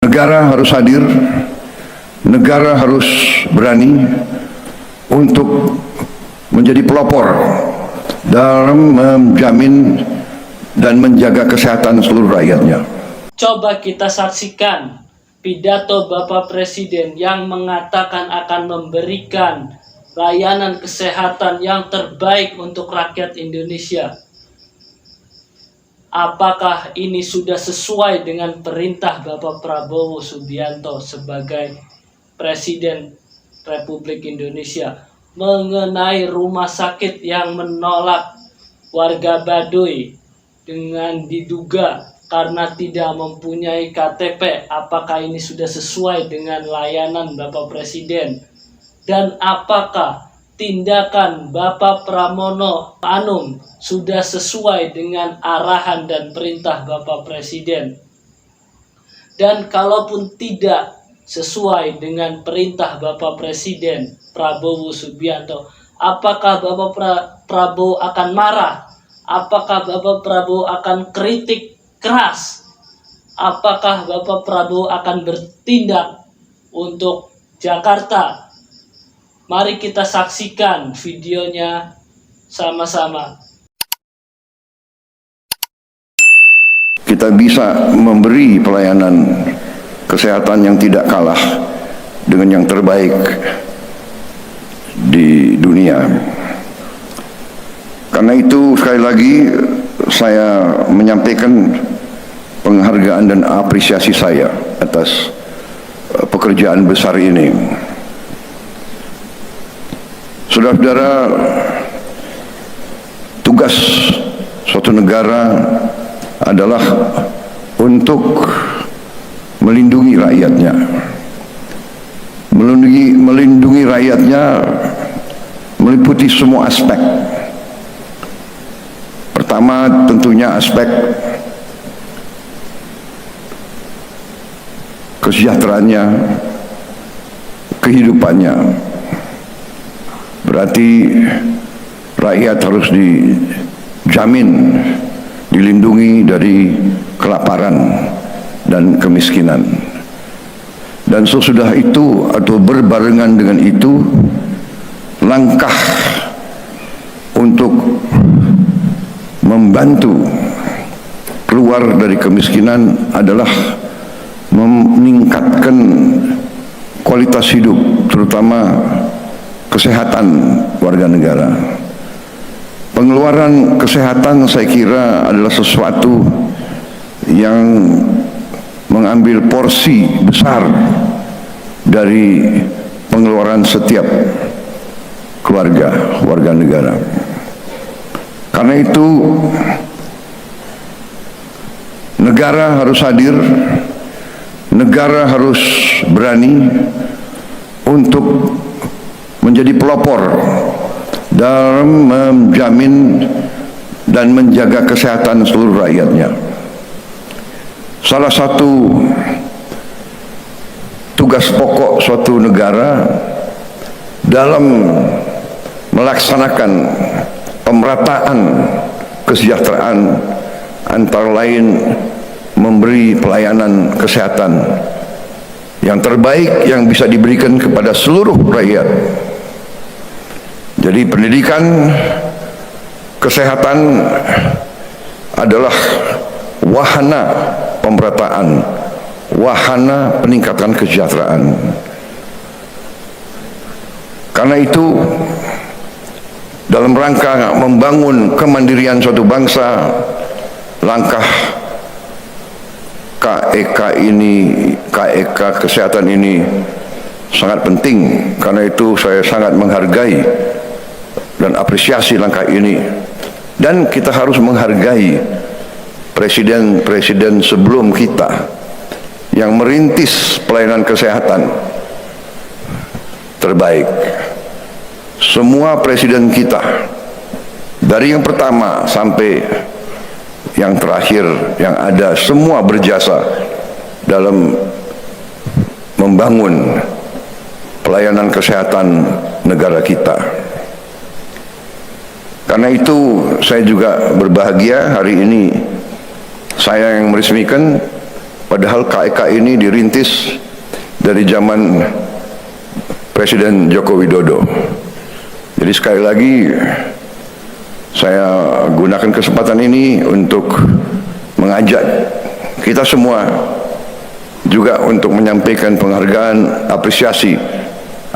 Negara harus hadir, negara harus berani untuk menjadi pelopor dalam menjamin dan menjaga kesehatan seluruh rakyatnya. Coba kita saksikan pidato Bapak Presiden yang mengatakan akan memberikan layanan kesehatan yang terbaik untuk rakyat Indonesia. Apakah ini sudah sesuai dengan perintah Bapak Prabowo Subianto sebagai Presiden Republik Indonesia mengenai rumah sakit yang menolak warga Baduy dengan diduga karena tidak mempunyai KTP? Apakah ini sudah sesuai dengan layanan Bapak Presiden? Dan apakah tindakan Bapak Pramono Anung sudah sesuai dengan arahan dan perintah Bapak Presiden? Dan kalaupun tidak sesuai dengan perintah Bapak Presiden Prabowo Subianto, apakah Bapak Prabowo akan marah? Apakah Bapak Prabowo akan kritik keras? Apakah Bapak Prabowo akan bertindak untuk Jakarta? Mari kita saksikan videonya sama-sama. Kita bisa memberi pelayanan kesehatan yang tidak kalah dengan yang terbaik di dunia. Karena itu sekali lagi saya menyampaikan penghargaan dan apresiasi saya atas pekerjaan besar ini. Saudara-saudara, tugas suatu negara adalah untuk melindungi rakyatnya. Melindungi rakyatnya meliputi semua aspek. Pertama tentunya aspek kesejahteraannya, kehidupannya. Berarti rakyat harus dijamin, dilindungi dari kelaparan dan kemiskinan. Dan sesudah itu atau berbarengan dengan itu, langkah untuk membantu keluar dari kemiskinan adalah meningkatkan kualitas hidup, terutama kesehatan warga negara. Pengeluaran kesehatan saya kira adalah sesuatu yang mengambil porsi besar dari pengeluaran setiap keluarga warga negara. Karena itu negara harus hadir, negara harus berani untuk menjadi pelopor dalam menjamin dan menjaga kesehatan seluruh rakyatnya. Salah satu tugas pokok suatu negara dalam melaksanakan pemerataan kesejahteraan antara lain memberi pelayanan kesehatan yang terbaik yang bisa diberikan kepada seluruh rakyat. Jadi pendidikan kesehatan adalah wahana pemerataan, wahana peningkatan kesejahteraan. Karena itu dalam rangka membangun kemandirian suatu bangsa, langkah KEK kesehatan ini sangat penting. Karena itu saya sangat menghargai dan apresiasi langkah ini, dan kita harus menghargai presiden-presiden sebelum kita yang merintis pelayanan kesehatan terbaik. Semua presiden kita dari yang pertama sampai yang terakhir yang ada, semua berjasa dalam membangun pelayanan kesehatan negara kita. Karena itu saya juga berbahagia hari ini saya yang meresmikan Padahal KEK ini dirintis dari zaman Presiden Joko Widodo. Jadi sekali lagi saya gunakan kesempatan ini untuk mengajak kita semua juga untuk menyampaikan penghargaan apresiasi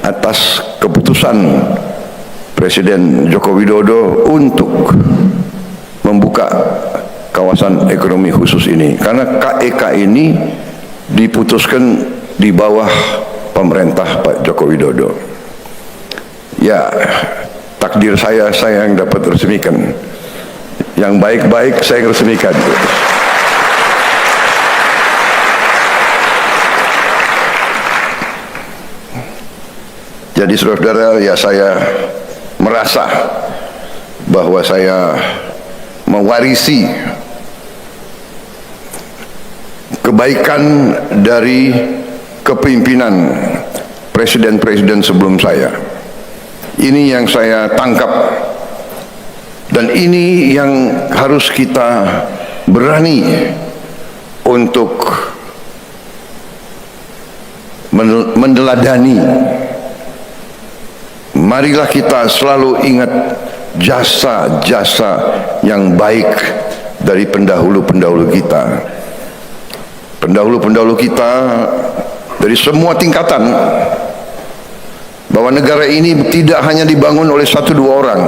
atas keputusan Presiden Joko Widodo untuk membuka kawasan ekonomi khusus ini, karena KEK ini diputuskan di bawah pemerintah Pak Joko Widodo. Ya, takdir saya yang dapat resmikan, yang baik-baik saya resmikan. Jadi saudara-saudara, ya saya merasa bahwa saya mewarisi kebaikan dari kepemimpinan presiden-presiden sebelum saya. Ini yang saya tangkap, dan ini yang harus kita berani untuk meneladani. Marilah kita selalu ingat jasa-jasa yang baik dari pendahulu-pendahulu kita. Pendahulu-pendahulu kita dari semua tingkatan, bahwa negara ini tidak hanya dibangun oleh 1-2 orang,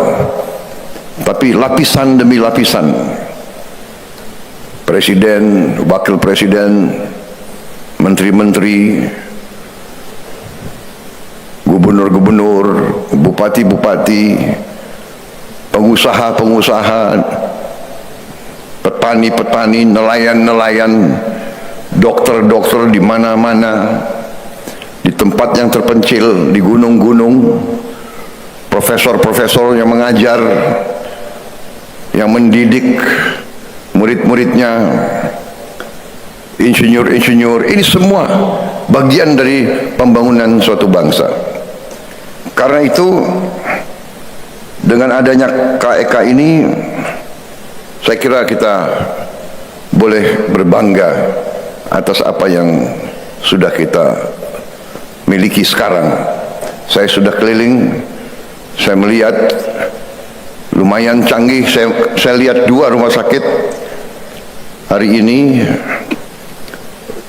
tapi lapisan demi lapisan. Presiden, wakil presiden, menteri-menteri, gubernur-gubernur, bupati-bupati, pengusaha-pengusaha, petani-petani, nelayan-nelayan, dokter-dokter di mana-mana, di tempat yang terpencil, di gunung-gunung, profesor-profesor yang mengajar, yang mendidik murid-muridnya, insinyur-insinyur, ini semua bagian dari pembangunan suatu bangsa. Karena itu, dengan adanya KEK ini, saya kira kita boleh berbangga atas apa yang sudah kita miliki sekarang. Saya sudah keliling, saya melihat lumayan canggih. Saya lihat 2 rumah sakit hari ini,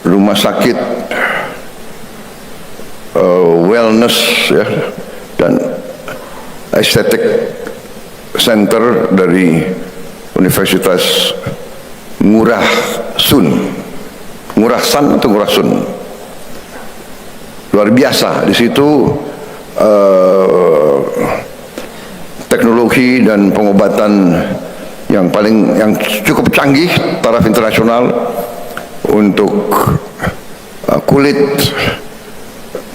rumah sakit wellness ya, dan estetik center dari Universitas Ngurah Sun, Ngurah San atau Ngurah Sun. Luar biasa di situ, teknologi dan pengobatan yang cukup canggih taraf internasional untuk kulit,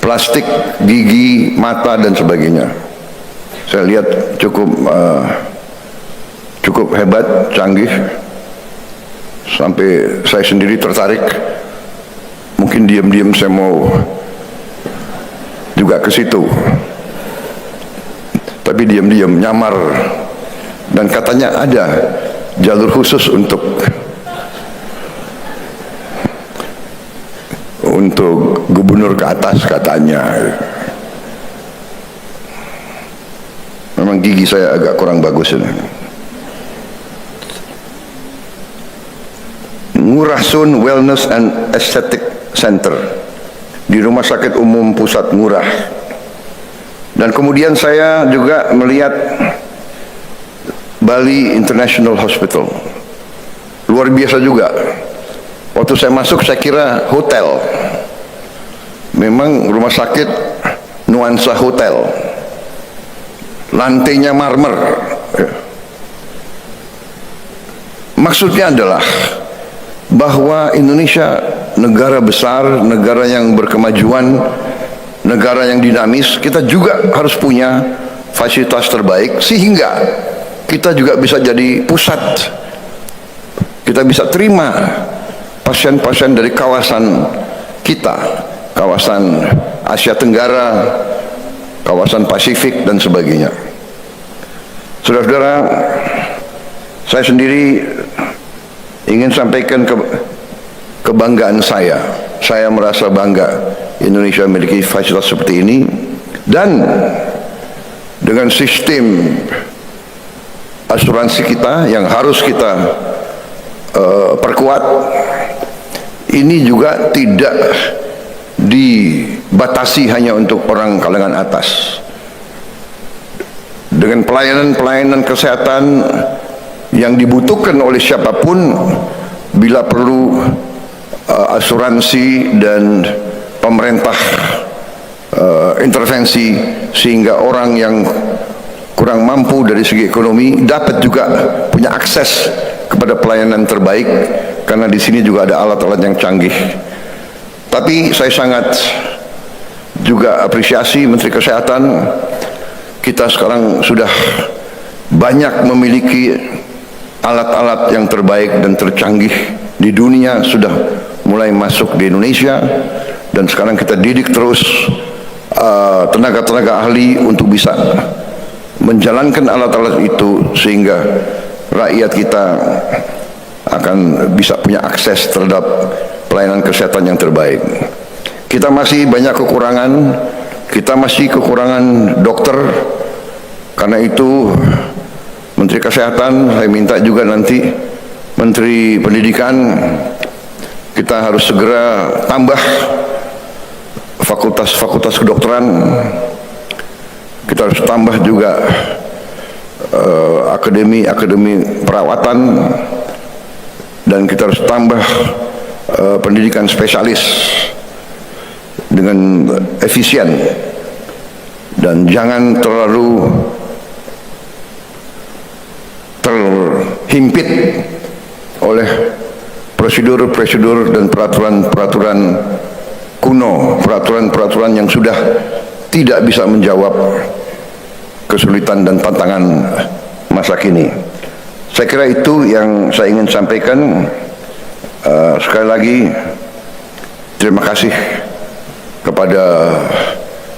plastik, gigi, mata dan sebagainya. Saya lihat cukup hebat, canggih, sampai saya sendiri tertarik. Mungkin diam-diam saya mau juga ke situ, tapi diam-diam nyamar, dan katanya ada jalur khusus untuk gubernur ke atas katanya. Memang gigi saya agak kurang bagus ini. Ngurah Sun Wellness and Aesthetic Center di Rumah Sakit Umum Pusat Ngurah. Dan kemudian saya juga melihat Bali International Hospital. Luar biasa juga. Waktu saya masuk saya kira hotel. Memang rumah sakit nuansa hotel. Lantainya marmer. Maksudnya adalah bahwa Indonesia negara besar, negara yang berkemajuan, negara yang dinamis, kita juga harus punya fasilitas terbaik sehingga kita juga bisa jadi pusat. Kita bisa terima pasien-pasien dari kawasan kita, kawasan Asia Tenggara, kawasan Pasifik dan sebagainya. Saudara-saudara, saya sendiri ingin sampaikan kebanggaan saya. Saya merasa bangga Indonesia memiliki fasilitas seperti ini, dan dengan sistem asuransi kita yang harus kita perkuat, ini juga tidak dibatasi hanya untuk orang kalangan atas. Dengan pelayanan-pelayanan kesehatan yang dibutuhkan oleh siapapun, bila perlu asuransi dan pemerintah intervensi, sehingga orang yang kurang mampu dari segi ekonomi dapat juga punya akses kepada pelayanan terbaik, karena di sini juga ada alat-alat yang canggih. Tapi saya sangat juga apresiasi Menteri Kesehatan, kita sekarang sudah banyak memiliki alat-alat yang terbaik dan tercanggih di dunia, sudah mulai masuk di Indonesia, dan sekarang kita didik terus tenaga-tenaga ahli untuk bisa menjalankan alat-alat itu, sehingga rakyat kita akan bisa punya akses terhadap pelayanan kesehatan yang terbaik. Kita masih banyak kekurangan, kita masih kekurangan dokter. Karena itu Menteri Kesehatan, saya minta juga nanti Menteri Pendidikan, kita harus segera tambah fakultas-fakultas kedokteran. Kita harus tambah juga akademi-akademi perawatan, dan kita harus tambah pendidikan spesialis dengan efisien, dan jangan terlalu terhimpit oleh prosedur-prosedur dan peraturan-peraturan kuno, peraturan-peraturan yang sudah tidak bisa menjawab kesulitan dan tantangan masa kini. Saya kira itu yang saya ingin sampaikan. Sekali lagi terima kasih kepada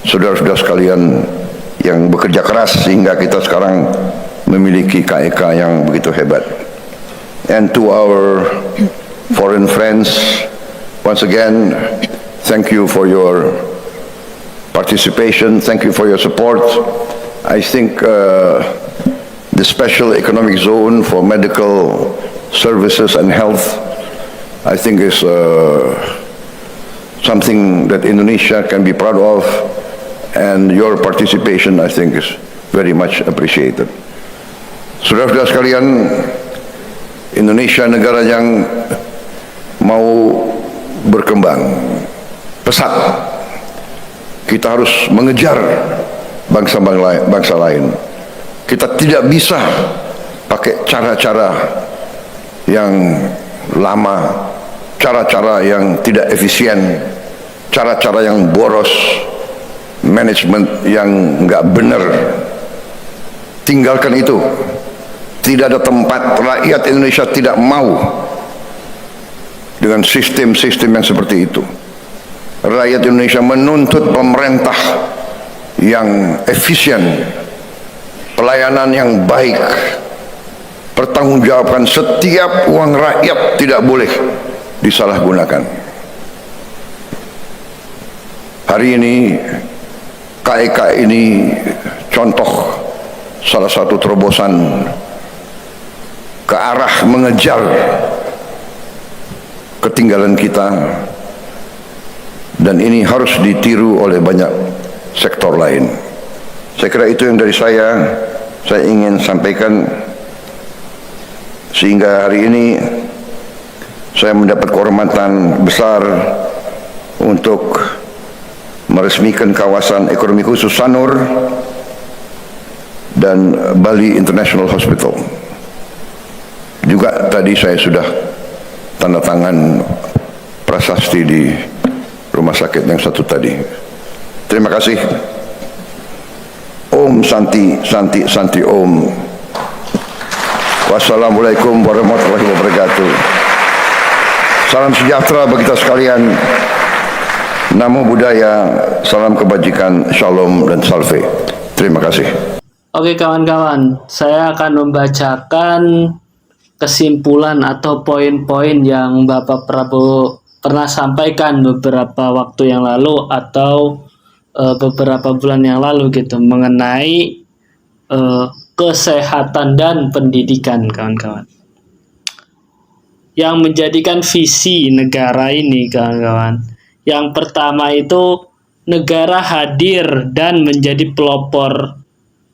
saudara-saudara sekalian yang bekerja keras sehingga kita sekarang memiliki KEK yang begitu hebat. And to our foreign friends, once again, thank you for your participation, thank you for your support. I think the special economic zone for medical services and health, I think is something that Indonesia can be proud of, and your participation, I think, is very much appreciated. Saudara-saudara sekalian, Indonesia negara yang mau berkembang pesat. Kita harus mengejar bangsa lain. Kita tidak bisa pakai cara-cara yang lama, cara-cara yang tidak efisien, cara-cara yang boros, manajemen yang nggak benar. Tinggalkan itu. Tidak ada tempat. Rakyat Indonesia tidak mau dengan sistem-sistem yang seperti itu. Rakyat Indonesia menuntut pemerintah yang efisien, pelayanan yang baik, pertanggungjawaban setiap uang rakyat tidak boleh disalahgunakan. Hari ini KEK ini contoh salah satu terobosan ke arah mengejar ketinggalan kita, dan ini harus ditiru oleh banyak sektor lain. Saya kira itu yang dari saya ingin sampaikan, sehingga hari ini saya mendapat kehormatan besar untuk meresmikan kawasan ekonomi khusus Sanur dan Bali International Hospital. Juga tadi saya sudah tanda tangan prasasti di rumah sakit yang satu tadi. Terima kasih. Om Santi, Santi, Santi Om. Wassalamualaikum warahmatullahi wabarakatuh. Salam sejahtera bagi kita sekalian. Namo Buddhaya, salam kebajikan, shalom dan salve. Terima kasih. Oke kawan-kawan, saya akan membacakan kesimpulan atau poin-poin yang Bapak Prabowo pernah sampaikan beberapa waktu yang lalu atau beberapa bulan yang lalu gitu mengenai kesehatan dan pendidikan, kawan-kawan. Yang menjadikan visi negara ini, kawan-kawan. Yang pertama itu negara hadir dan menjadi pelopor,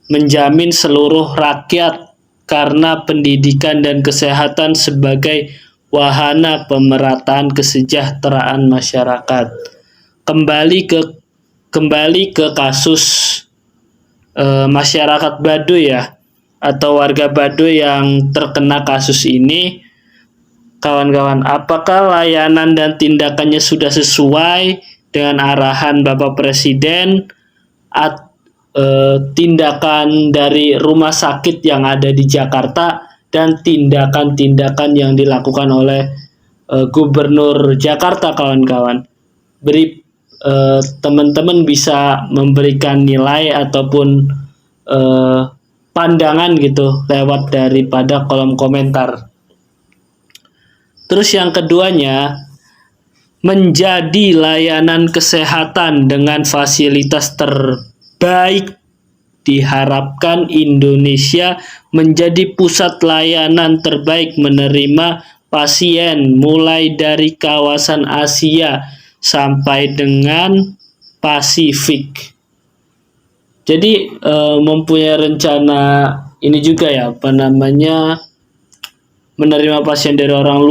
menjamin seluruh rakyat karena pendidikan dan kesehatan sebagai wahana pemerataan kesejahteraan masyarakat. Kembali ke kasus masyarakat Baduy ya, atau warga Baduy yang terkena kasus ini, kawan-kawan, apakah layanan dan tindakannya sudah sesuai dengan arahan Bapak Presiden tindakan dari rumah sakit yang ada di Jakarta dan tindakan-tindakan yang dilakukan oleh Gubernur Jakarta, kawan-kawan? Teman-teman bisa memberikan nilai ataupun pandangan gitu lewat daripada kolom komentar. Terus yang keduanya, menjadi layanan kesehatan dengan fasilitas terbaik. Diharapkan Indonesia menjadi pusat layanan terbaik menerima pasien mulai dari kawasan Asia sampai dengan Pasifik. Jadi mempunyai rencana ini juga ya, menerima pasien dari orang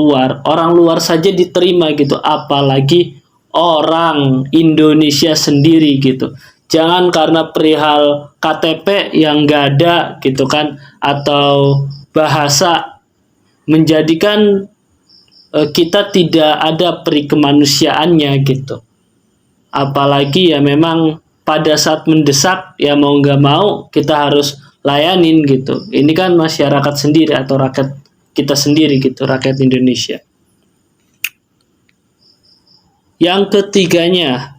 luar saja diterima gitu, apalagi orang Indonesia sendiri gitu. Jangan karena perihal KTP yang nggak ada gitu kan, atau bahasa, menjadikan kita tidak ada peri kemanusiaannya gitu. Apalagi ya memang pada saat mendesak ya mau nggak mau kita harus layanin gitu. Ini kan masyarakat sendiri atau rakyat kita sendiri gitu, rakyat Indonesia. Yang ketiganya,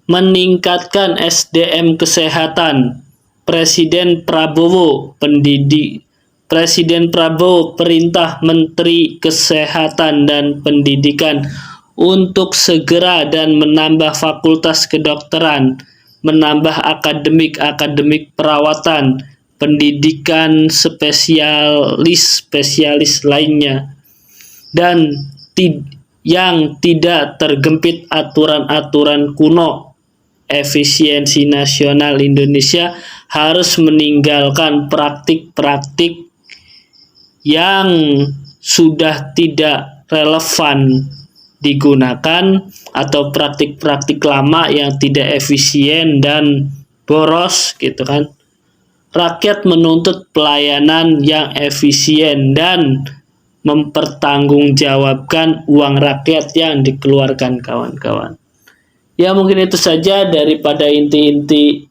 meningkatkan SDM kesehatan. Presiden Prabowo perintah Menteri Kesehatan dan Pendidikan untuk segera dan menambah fakultas kedokteran, menambah akademik perawatan, pendidikan spesialis lainnya, dan yang tidak tergempit aturan-aturan kuno. Efisiensi nasional Indonesia harus meninggalkan praktik-praktik yang sudah tidak relevan digunakan atau praktik-praktik lama yang tidak efisien dan boros gitu kan. Rakyat menuntut pelayanan yang efisien dan mempertanggungjawabkan uang rakyat yang dikeluarkan, kawan-kawan. Ya mungkin itu saja daripada inti-inti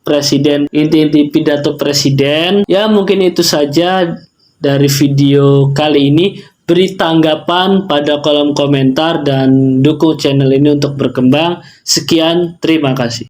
pidato presiden. Ya mungkin itu saja dari video kali ini. Beri tanggapan pada kolom komentar dan dukung channel ini untuk berkembang. Sekian, terima kasih.